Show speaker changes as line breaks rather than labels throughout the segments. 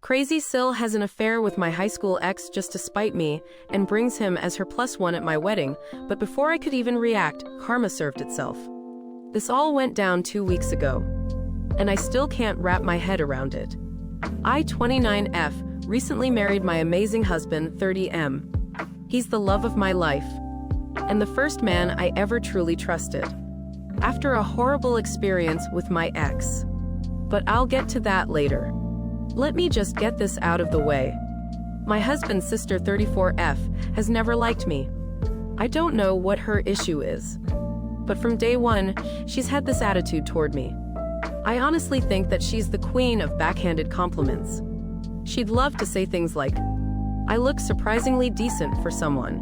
Crazy Sil has an affair with my high school ex just to spite me and brings him as her +1 at my wedding, but before I could even react, karma served itself. This all went down 2 weeks ago, and I still can't wrap my head around it. I, 29F, recently married my amazing husband, 30M. He's the love of my life, and the first man I ever truly trusted. After a horrible experience with my ex. But I'll get to that later. Let me just get this out of the way. My husband's sister, 34F, has never liked me. I don't know what her issue is, but from day one, she's had this attitude toward me. I honestly think that she's the queen of backhanded compliments. She'd love to say things like, I look surprisingly decent for someone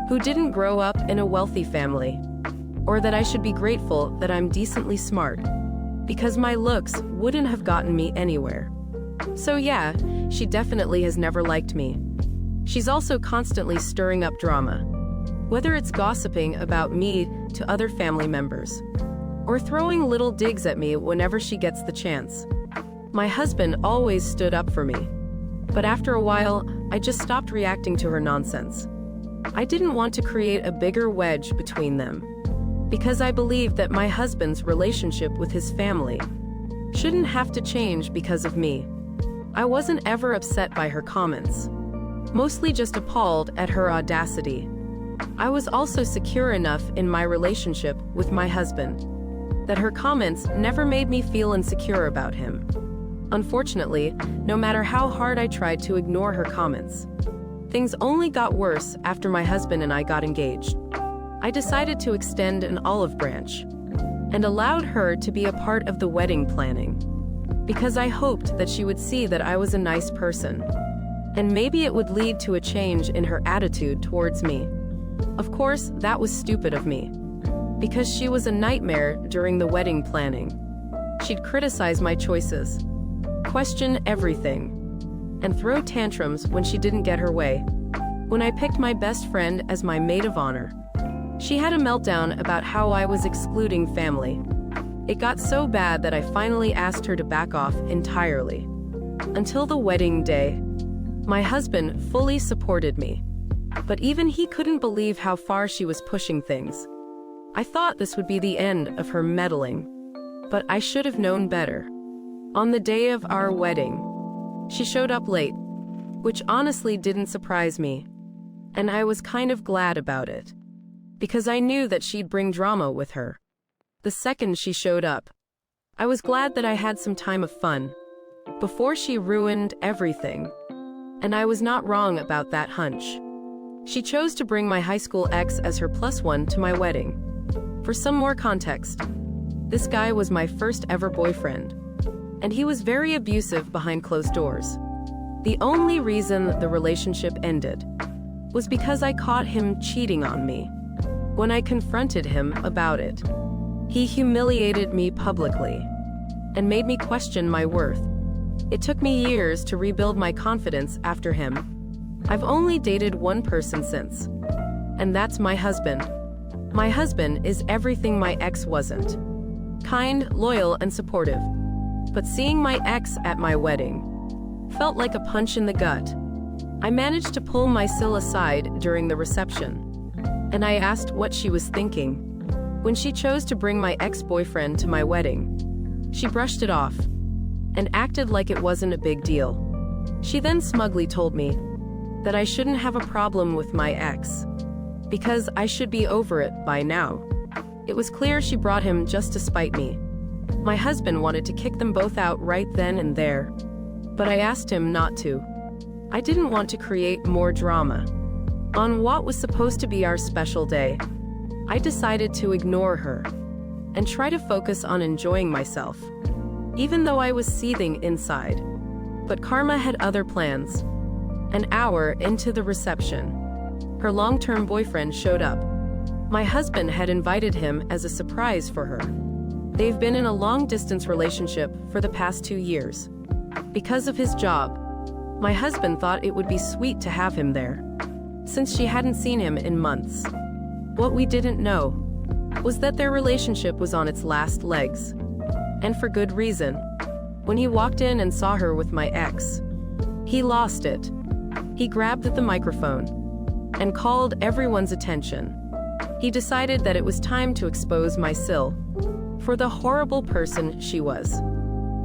who didn't grow up in a wealthy family, or that I should be grateful that I'm decently smart, because my looks wouldn't have gotten me anywhere. So yeah, she definitely has never liked me. She's also constantly stirring up drama, whether it's gossiping about me to other family members, or throwing little digs at me whenever she gets the chance. My husband always stood up for me, but after a while, I just stopped reacting to her nonsense. I didn't want to create a bigger wedge between them, because I believed that my husband's relationship with his family shouldn't have to change because of me. I wasn't ever upset by her comments, mostly just appalled at her audacity. I was also secure enough in my relationship with my husband that her comments never made me feel insecure about him. Unfortunately, no matter how hard I tried to ignore her comments, things only got worse after my husband and I got engaged. I decided to extend an olive branch and allowed her to be a part of the wedding planning, because I hoped that she would see that I was a nice person, and maybe it would lead to a change in her attitude towards me. Of course, that was stupid of me, because she was a nightmare during the wedding planning. She'd criticize my choices, question everything, and throw tantrums when she didn't get her way. When I picked my best friend as my maid of honor, she had a meltdown about how I was excluding family. It got so bad that I finally asked her to back off entirely. Until the wedding day, my husband fully supported me, but even he couldn't believe how far she was pushing things. I thought this would be the end of her meddling, but I should have known better. On the day of our wedding, she showed up late, which honestly didn't surprise me, and I was kind of glad about it, because I knew that she'd bring drama with her. The second she showed up, I was glad that I had some time of fun before she ruined everything, and I was not wrong about that hunch. She chose to bring my high school ex as her +1 to my wedding. For some more context, this guy was my first ever boyfriend, and he was very abusive behind closed doors. The only reason the relationship ended was because I caught him cheating on me. When I confronted him about it, he humiliated me publicly and made me question my worth. It took me years to rebuild my confidence after him. I've only dated one person since, and that's my husband. My husband is everything my ex wasn't. Kind, loyal, and supportive. But seeing my ex at my wedding felt like a punch in the gut. I managed to pull my Sil aside during the reception, and I asked what she was thinking. When she chose to bring my ex-boyfriend to my wedding, she brushed it off and acted like it wasn't a big deal. She then smugly told me that I shouldn't have a problem with my ex, because I should be over it by now. It was clear she brought him just to spite me. My husband wanted to kick them both out right then and there, but I asked him not to. I didn't want to create more drama. On what was supposed to be our special day, I decided to ignore her and try to focus on enjoying myself, even though I was seething inside. But karma had other plans. An hour into the reception, her long-term boyfriend showed up. My husband had invited him as a surprise for her. They've been in a long-distance relationship for the past 2 years. Because of his job, my husband thought it would be sweet to have him there, since she hadn't seen him in months. What we didn't know was that their relationship was on its last legs, and for good reason. When he walked in and saw her with my ex, He lost it. He grabbed the microphone and called everyone's attention. He decided that it was time to expose my Sil for the horrible person she was.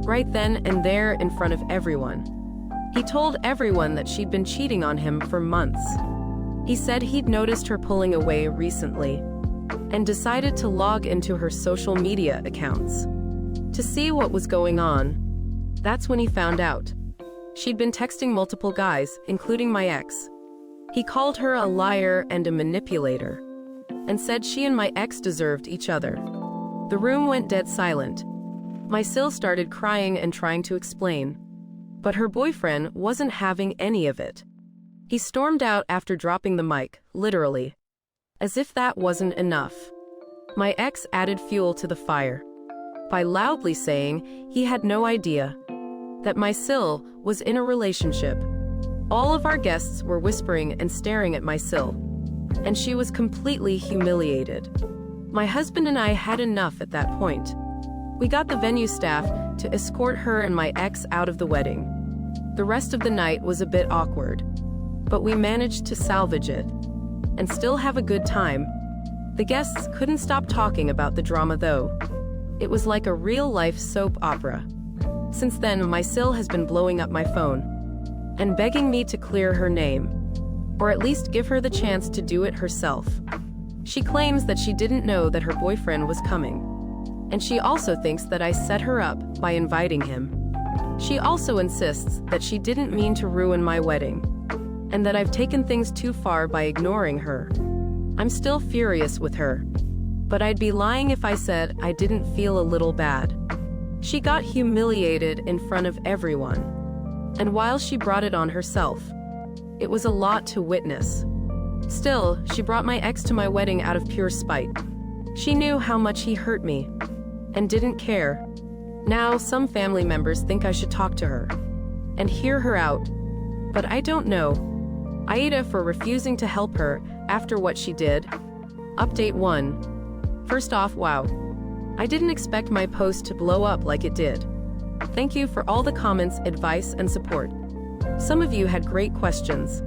Right then and there in front of everyone. He told everyone that she'd been cheating on him for months. He said he'd noticed her pulling away recently and decided to log into her social media accounts to see what was going on. That's when he found out. She'd been texting multiple guys, including my ex. He called her a liar and a manipulator and said she and my ex deserved each other. The room went dead silent. My Sil started crying and trying to explain, but her boyfriend wasn't having any of it. He stormed out after dropping the mic, literally. As if that wasn't enough. My ex added fuel to the fire by loudly saying he had no idea that my Sil was in a relationship. All of our guests were whispering and staring at my Sil, and she was completely humiliated. My husband and I had enough at that point. We got the venue staff to escort her and my ex out of the wedding. The rest of the night was a bit awkward, but we managed to salvage it and still have a good time. The guests couldn't stop talking about the drama though. It was like a real-life soap opera. Since then, my Sil has been blowing up my phone and begging me to clear her name, or at least give her the chance to do it herself. She claims that she didn't know that her boyfriend was coming, and she also thinks that I set her up by inviting him. She also insists that she didn't mean to ruin my wedding, and that I've taken things too far by ignoring her. I'm still furious with her, but I'd be lying if I said I didn't feel a little bad. She got humiliated in front of everyone, and while she brought it on herself, it was a lot to witness. Still, she brought my ex to my wedding out of pure spite. She knew how much he hurt me, and didn't care. Now, some family members think I should talk to her and hear her out, but I don't know. Aida for refusing to help her after what she did. Update 1. First off, wow. I didn't expect my post to blow up like it did. Thank you for all the comments, advice, and support. Some of you had great questions,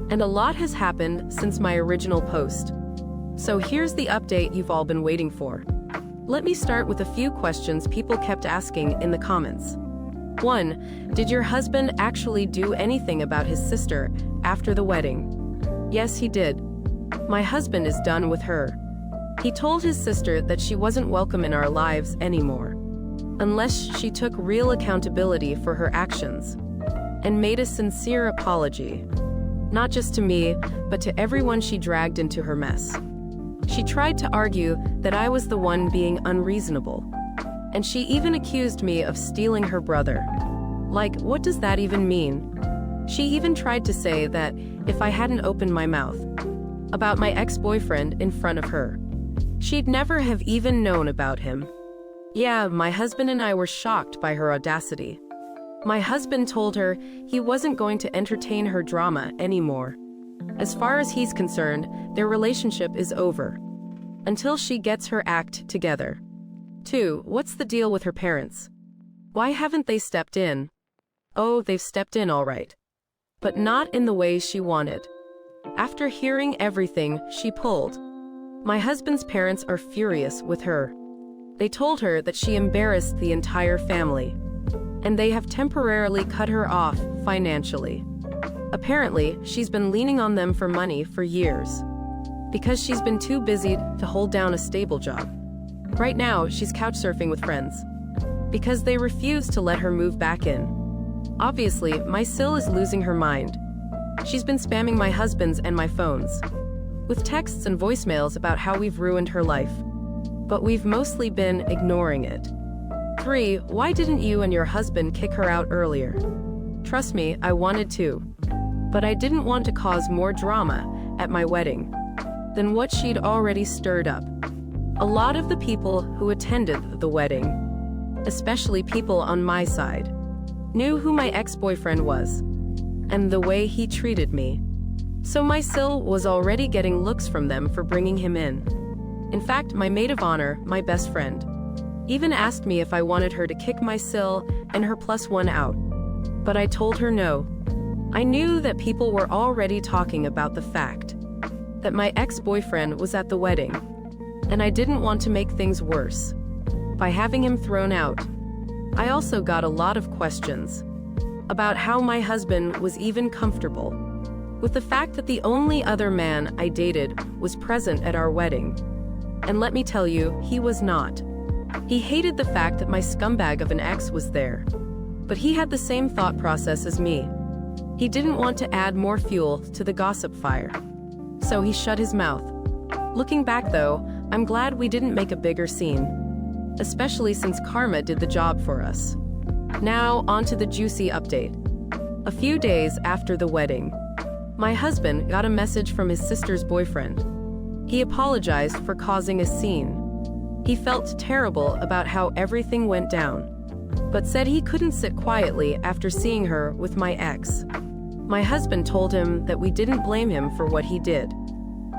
and a lot has happened since my original post. So here's the update you've all been waiting for. Let me start with a few questions people kept asking in the comments. 1. Did your husband actually do anything about his sister after the wedding? Yes, he did. My husband is done with her. He told his sister that she wasn't welcome in our lives anymore, unless she took real accountability for her actions and made a sincere apology, not just to me, but to everyone she dragged into her mess. She tried to argue that I was the one being unreasonable, and she even accused me of stealing her brother. Like, what does that even mean? She even tried to say that if I hadn't opened my mouth about my ex-boyfriend in front of her, she'd never have even known about him. Yeah, my husband and I were shocked by her audacity. My husband told her he wasn't going to entertain her drama anymore. As far as he's concerned, their relationship is over, until she gets her act together. 2. What's the deal with her parents? Why haven't they stepped in? Oh, they've stepped in all right, but not in the way she wanted. After hearing everything she pulled, my husband's parents are furious with her. They told her that she embarrassed the entire family, and they have temporarily cut her off financially. Apparently, she's been leaning on them for money for years, because she's been too busy to hold down a stable job. Right now, she's couch surfing with friends, because they refuse to let her move back in. Obviously, my Sil is losing her mind. She's been spamming my husband's and my phones with texts and voicemails about how we've ruined her life, but we've mostly been ignoring it. 3. Why didn't you and your husband kick her out earlier? Trust me, I wanted to, but I didn't want to cause more drama at my wedding than what she'd already stirred up. A lot of the people who attended the wedding, especially people on my side, knew who my ex-boyfriend was and the way he treated me. So my Sil was already getting looks from them for bringing him in. In fact, my maid of honor, my best friend, even asked me if I wanted her to kick my Sil and her +1 out. But I told her no. I knew that people were already talking about the fact that my ex-boyfriend was at the wedding, and I didn't want to make things worse by having him thrown out. I also got a lot of questions about how my husband was even comfortable with the fact that the only other man I dated was present at our wedding. And let me tell you, he was not. He hated the fact that my scumbag of an ex was there. But he had the same thought process as me. He didn't want to add more fuel to the gossip fire. So he shut his mouth. Looking back though, I'm glad we didn't make a bigger scene, especially since karma did the job for us. Now, on to the juicy update. A few days after the wedding, my husband got a message from his sister's boyfriend. He apologized for causing a scene. He felt terrible about how everything went down, but said he couldn't sit quietly after seeing her with my ex. My husband told him that we didn't blame him for what he did.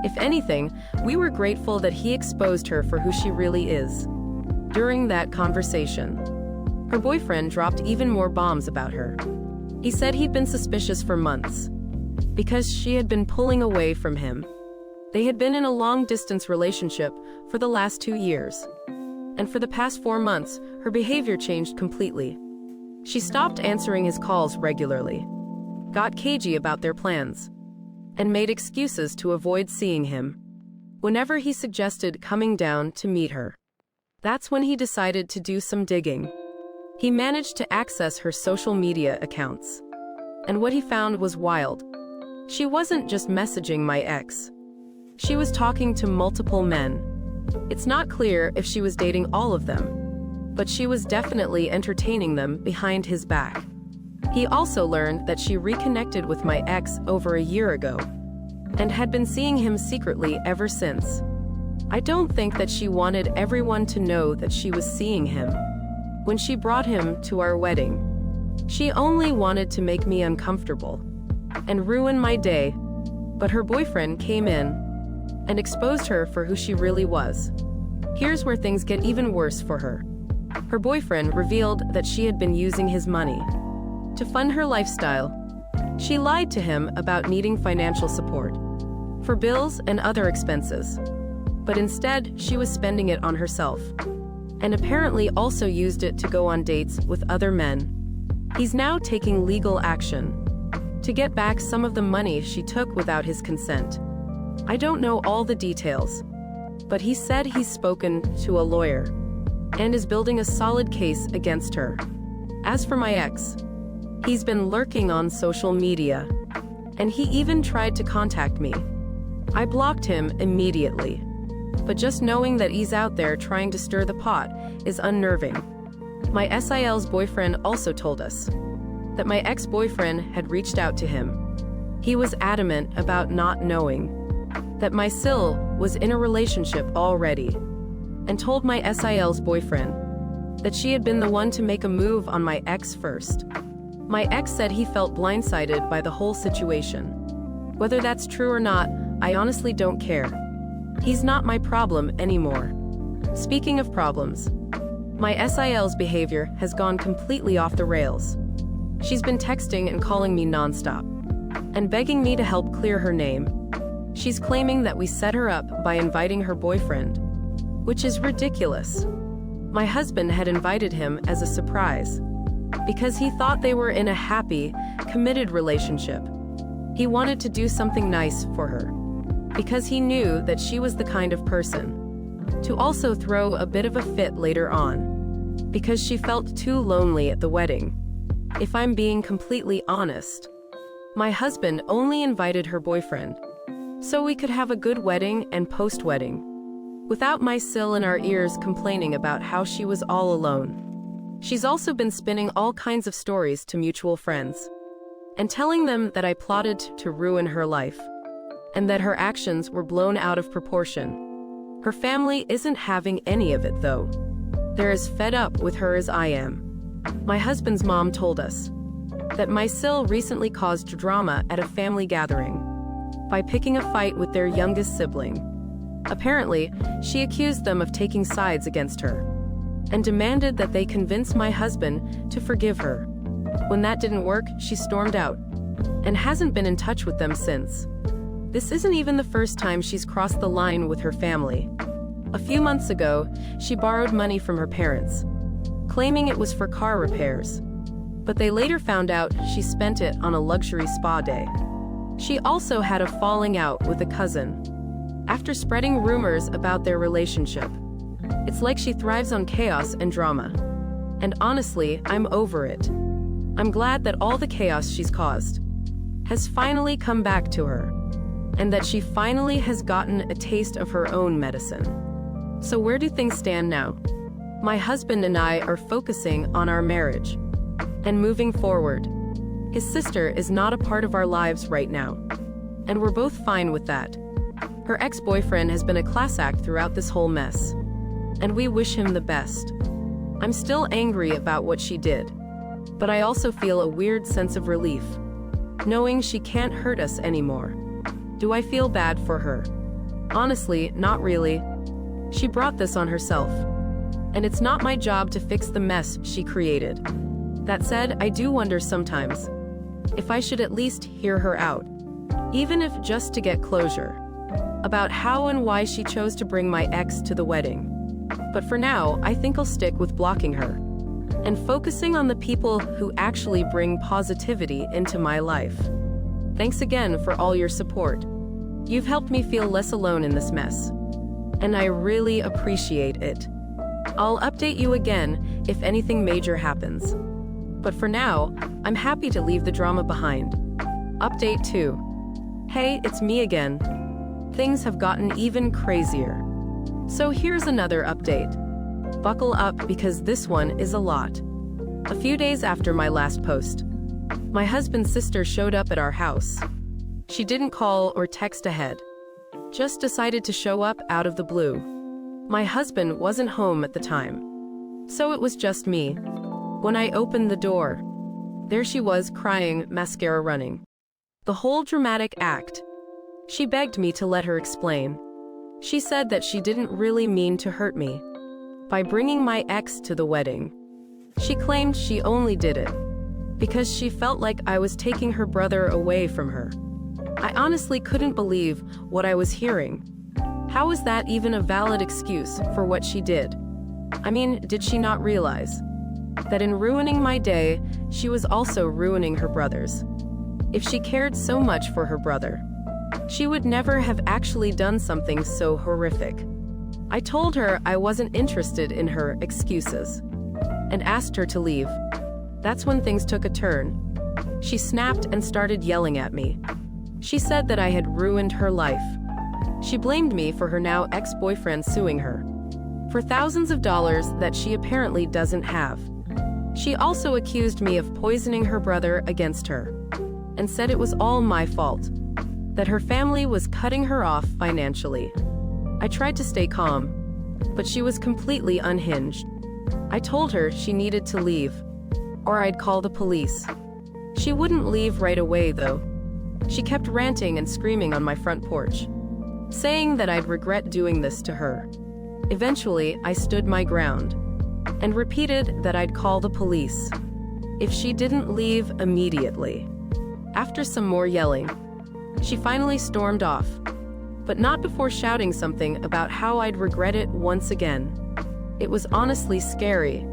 If anything, we were grateful that he exposed her for who she really is. During that conversation, her boyfriend dropped even more bombs about her. He said he'd been suspicious for months because she had been pulling away from him. They had been in a long-distance relationship for the last 2 years. And for the past 4 months, her behavior changed completely. She stopped answering his calls regularly, got cagey about their plans, and made excuses to avoid seeing him whenever he suggested coming down to meet her. That's when he decided to do some digging. He managed to access her social media accounts. And what he found was wild. She wasn't just messaging my ex. She was talking to multiple men. It's not clear if she was dating all of them, but she was definitely entertaining them behind his back. He also learned that she reconnected with my ex over a year ago and had been seeing him secretly ever since. I don't think that she wanted everyone to know that she was seeing him. When she brought him to our wedding, she only wanted to make me uncomfortable and ruin my day, but her boyfriend came in and exposed her for who she really was. Here's where things get even worse for her. Her boyfriend revealed that she had been using his money to fund her lifestyle. She lied to him about needing financial support for bills and other expenses, but instead she was spending it on herself, and apparently also used it to go on dates with other men. He's now taking legal action to get back some of the money she took without his consent. I don't know all the details, but he said he's spoken to a lawyer and is building a solid case against her. As for my ex, he's been lurking on social media, and he even tried to contact me. I blocked him immediately, but just knowing that he's out there trying to stir the pot is unnerving. My SIL's boyfriend also told us that my ex-boyfriend had reached out to him. He was adamant about not knowing that my SIL was in a relationship already, and told my SIL's boyfriend that she had been the one to make a move on my ex first. My ex said he felt blindsided by the whole situation. Whether that's true or not, I honestly don't care. He's not my problem anymore. Speaking of problems, my SIL's behavior has gone completely off the rails. She's been texting and calling me nonstop, and begging me to help clear her name. She's claiming that we set her up by inviting her boyfriend, which is ridiculous. My husband had invited him as a surprise because he thought they were in a happy, committed relationship. He wanted to do something nice for her because he knew that she was the kind of person to also throw a bit of a fit later on because she felt too lonely at the wedding. If I'm being completely honest, my husband only invited her boyfriend so we could have a good wedding and post-wedding without my SIL in our ears complaining about how she was all alone. She's also been spinning all kinds of stories to mutual friends and telling them that I plotted to ruin her life and that her actions were blown out of proportion. Her family isn't having any of it though. They're as fed up with her as I am. My husband's mom told us that my SIL recently caused drama at a family gathering by picking a fight with their youngest sibling. Apparently, she accused them of taking sides against her and demanded that they convince my husband to forgive her. When that didn't work, she stormed out. and hasn't been in touch with them since. This isn't even the first time she's crossed the line with her family. A few months ago, she borrowed money from her parents, claiming it was for car repairs. But they later found out she spent it on a luxury spa day. She also had a falling out with a cousin, after spreading rumors about their relationship. It's like she thrives on chaos and drama. And honestly, I'm over it. I'm glad that all the chaos she's caused has finally come back to her, and that she finally has gotten a taste of her own medicine. So where do things stand now? My husband and I are focusing on our marriage and moving forward. His sister is not a part of our lives right now, and we're both fine with that. Her ex-boyfriend has been a class act throughout this whole mess, and we wish him the best. I'm still angry about what she did, but I also feel a weird sense of relief, knowing she can't hurt us anymore. Do I feel bad for her? Honestly, not really. She brought this on herself, and it's not my job to fix the mess she created. That said, I do wonder sometimes if I should at least hear her out, even if just to get closure, about how and why she chose to bring my ex to the wedding. But for now, I think I'll stick with blocking her and focusing on the people who actually bring positivity into my life. Thanks again for all your support. You've helped me feel less alone in this mess, and I really appreciate it. I'll update you again if anything major happens. But for now, I'm happy to leave the drama behind. Update 2. Hey, it's me again. Things have gotten even crazier. So here's another update. Buckle up because this one is a lot. A few days after my last post, my husband's sister showed up at our house. She didn't call or text ahead, just decided to show up out of the blue. My husband wasn't home at the time, so it was just me. When I opened the door, there she was crying, mascara running. The whole dramatic act. She begged me to let her explain. She said that she didn't really mean to hurt me by bringing my ex to the wedding. She claimed she only did it because she felt like I was taking her brother away from her. I honestly couldn't believe what I was hearing. How was that even a valid excuse for what she did? I mean, did she not realize that in ruining my day, she was also ruining her brother's? If she cared so much for her brother, she would never have actually done something so horrific. I told her I wasn't interested in her excuses and asked her to leave. That's when things took a turn. She snapped and started yelling at me. She said that I had ruined her life. She blamed me for her now ex-boyfriend suing her for thousands of dollars that she apparently doesn't have. She also accused me of poisoning her brother against her and said it was all my fault, that her family was cutting her off financially. I tried to stay calm, but she was completely unhinged. I told her she needed to leave, or I'd call the police. She wouldn't leave right away, though. She kept ranting and screaming on my front porch, saying that I'd regret doing this to her. Eventually, I stood my ground and repeated that I'd call the police if she didn't leave immediately. After some more yelling, she finally stormed off, but not before shouting something about how I'd regret it once again. It was honestly scary.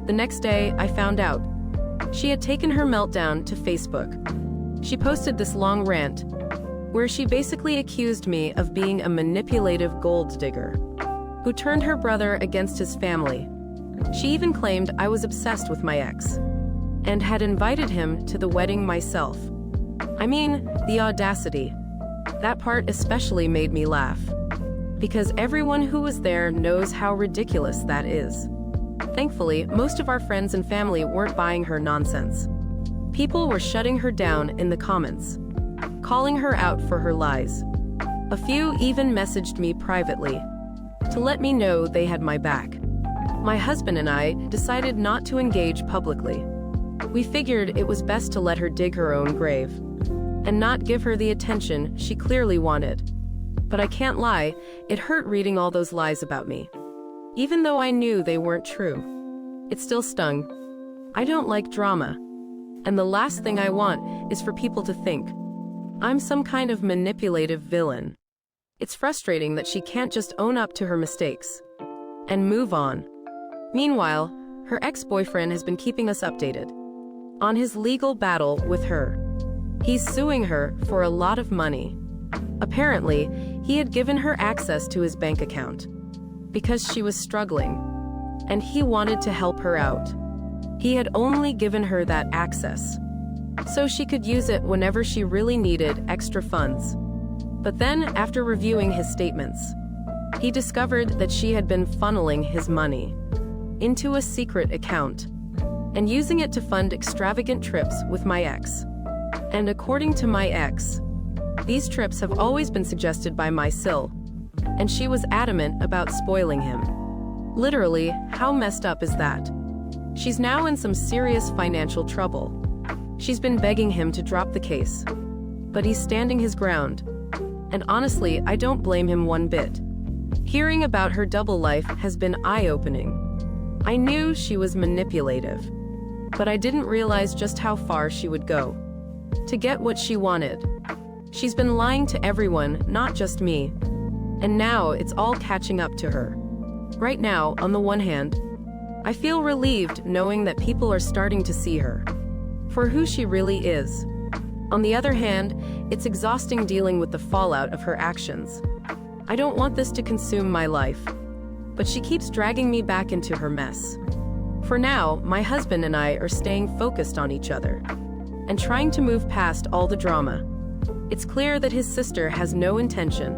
The next day, I found out she had taken her meltdown to Facebook. She posted this long rant where she basically accused me of being a manipulative gold digger who turned her brother against his family. She even claimed I was obsessed with my ex and had invited him to the wedding myself. I mean, the audacity. That part especially made me laugh, because everyone who was there knows how ridiculous that is. Thankfully, most of our friends and family weren't buying her nonsense. People were shutting her down in the comments, calling her out for her lies. A few even messaged me privately to let me know they had my back. My husband and I decided not to engage publicly. We figured it was best to let her dig her own grave and not give her the attention she clearly wanted. But I can't lie, it hurt reading all those lies about me. Even though I knew they weren't true, it still stung. I don't like drama, And the last thing I want is for people to think I'm some kind of manipulative villain. It's frustrating that she can't just own up to her mistakes and move on. Meanwhile, her ex-boyfriend has been keeping us updated on his legal battle with her. He's suing her for a lot of money. Apparently, he had given her access to his bank account because she was struggling, and he wanted to help her out. He had only given her that access so she could use it whenever she really needed extra funds. But then, after reviewing his statements, he discovered that she had been funneling his money into a secret account and using it to fund extravagant trips with my ex. And according to my ex, these trips have always been suggested by my Sil, and she was adamant about spoiling him. Literally, how messed up is that? She's now in some serious financial trouble. She's been begging him to drop the case, but he's standing his ground. And honestly, I don't blame him one bit. Hearing about her double life has been eye-opening. I knew she was manipulative, but I didn't realize just how far she would go to get what she wanted. She's been lying to everyone, not just me. And now it's all catching up to her. Right now, on the one hand, I feel relieved knowing that people are starting to see her for who she really is. On the other hand, it's exhausting dealing with the fallout of her actions. I don't want this to consume my life, but she keeps dragging me back into her mess. For now, my husband and I are staying focused on each other and trying to move past all the drama. It's clear that his sister has no intention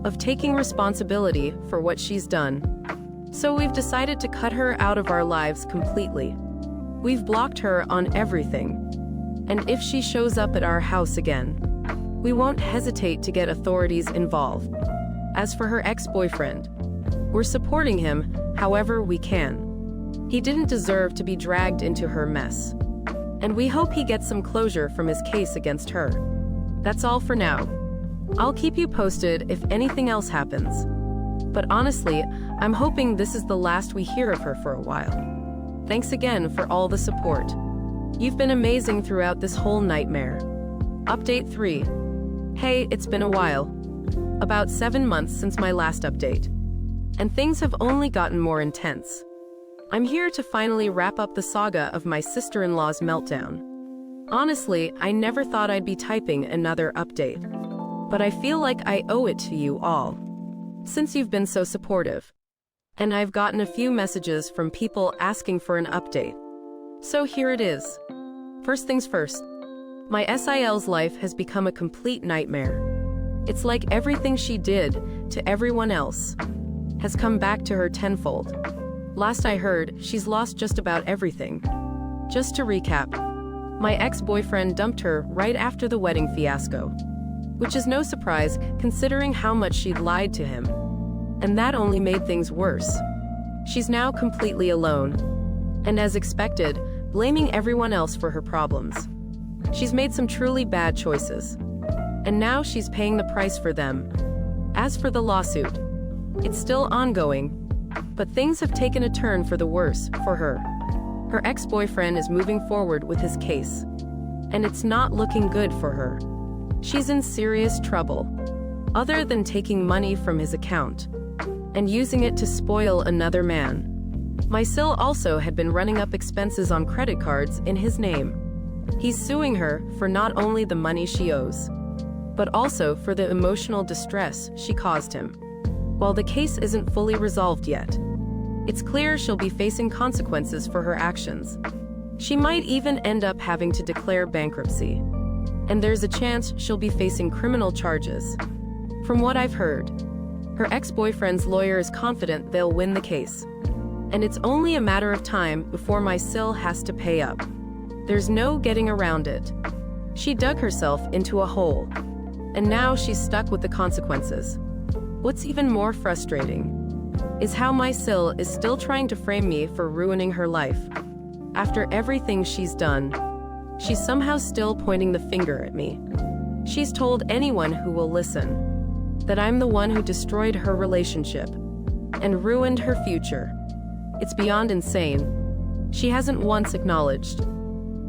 of taking responsibility for what she's done. So we've decided to cut her out of our lives completely. We've blocked her on everything. And if she shows up at our house again, we won't hesitate to get authorities involved. As for her ex-boyfriend, we're supporting him however we can. He didn't deserve to be dragged into her mess. And we hope he gets some closure from his case against her. That's all for now. I'll keep you posted if anything else happens. But honestly, I'm hoping this is the last we hear of her for a while. Thanks again for all the support. You've been amazing throughout this whole nightmare. Update 3. Hey, it's been a while. About 7 months since my last update. And things have only gotten more intense. I'm here to finally wrap up the saga of my sister-in-law's meltdown. Honestly, I never thought I'd be typing another update. But I feel like I owe it to you all, since you've been so supportive. And I've gotten a few messages from people asking for an update. So here it is. First things first. My SIL's life has become a complete nightmare. It's like everything she did to everyone else has come back to her tenfold. Last I heard, she's lost just about everything. Just to recap, my ex-boyfriend dumped her right after the wedding fiasco, which is no surprise considering how much she'd lied to him. And that only made things worse. She's now completely alone, and as expected, blaming everyone else for her problems. She's made some truly bad choices, and now she's paying the price for them. As for the lawsuit, it's still ongoing, but things have taken a turn for the worse for her. Her ex-boyfriend is moving forward with his case, and it's not looking good for her. She's in serious trouble, other than taking money from his account and using it to spoil another man. My Sil also had been running up expenses on credit cards in his name. He's suing her for not only the money she owes, but also for the emotional distress she caused him. While the case isn't fully resolved yet, it's clear she'll be facing consequences for her actions. She might even end up having to declare bankruptcy, and there's a chance she'll be facing criminal charges. From what I've heard, her ex-boyfriend's lawyer is confident they'll win the case, and it's only a matter of time before my Sil has to pay up. There's no getting around it. She dug herself into a hole, and now she's stuck with the consequences. What's even more frustrating is how my Sil is still trying to frame me for ruining her life. After everything she's done, she's somehow still pointing the finger at me. She's told anyone who will listen that I'm the one who destroyed her relationship and ruined her future. It's beyond insane. She hasn't once acknowledged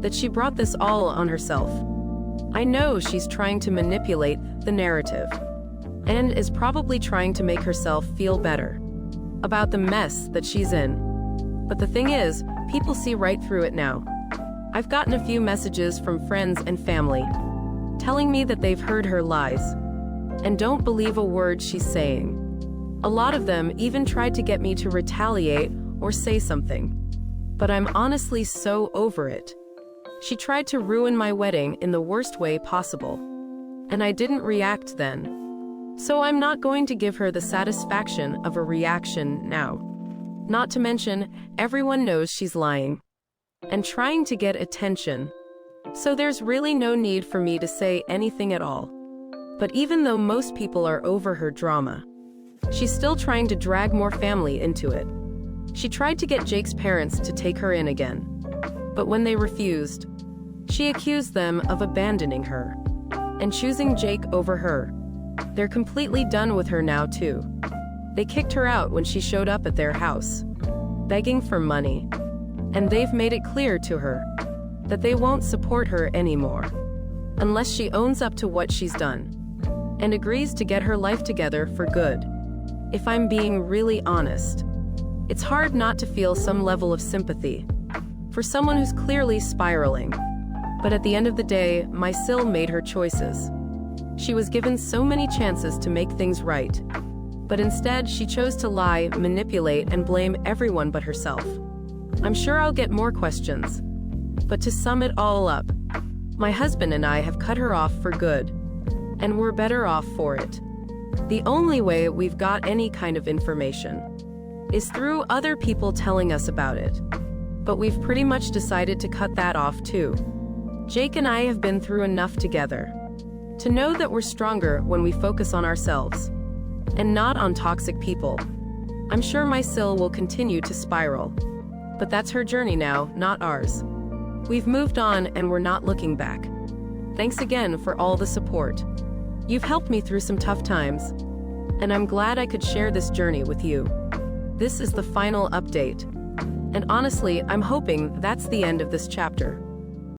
that she brought this all on herself. I know she's trying to manipulate the narrative and is probably trying to make herself feel better about the mess that she's in. But the thing is, people see right through it now. I've gotten a few messages from friends and family telling me that they've heard her lies and don't believe a word she's saying. A lot of them even tried to get me to retaliate or say something. But I'm honestly so over it. She tried to ruin my wedding in the worst way possible, and I didn't react then. So I'm not going to give her the satisfaction of a reaction now. Not to mention, everyone knows she's lying and trying to get attention. So there's really no need for me to say anything at all. But even though most people are over her drama, she's still trying to drag more family into it. She tried to get Jake's parents to take her in again, but when they refused, she accused them of abandoning her and choosing Jake over her. They're completely done with her now too. They kicked her out when she showed up at their house, begging for money, and they've made it clear to her that they won't support her anymore unless she owns up to what she's done and agrees to get her life together for good. If I'm being really honest, it's hard not to feel some level of sympathy for someone who's clearly spiraling. But at the end of the day, my Sil made her choices. She was given so many chances to make things right, but instead she chose to lie, manipulate, and blame everyone but herself. I'm sure I'll get more questions, but to sum it all up, my husband and I have cut her off for good, and we're better off for it. The only way we've got any kind of information is through other people telling us about it, but we've pretty much decided to cut that off too. Jake and I have been through enough together to know that we're stronger when we focus on ourselves and not on toxic people. I'm sure my Sil will continue to spiral, but that's her journey now, not ours. We've moved on and we're not looking back. Thanks again for all the support. You've helped me through some tough times, and I'm glad I could share this journey with you. This is the final update, and honestly, I'm hoping that's the end of this chapter.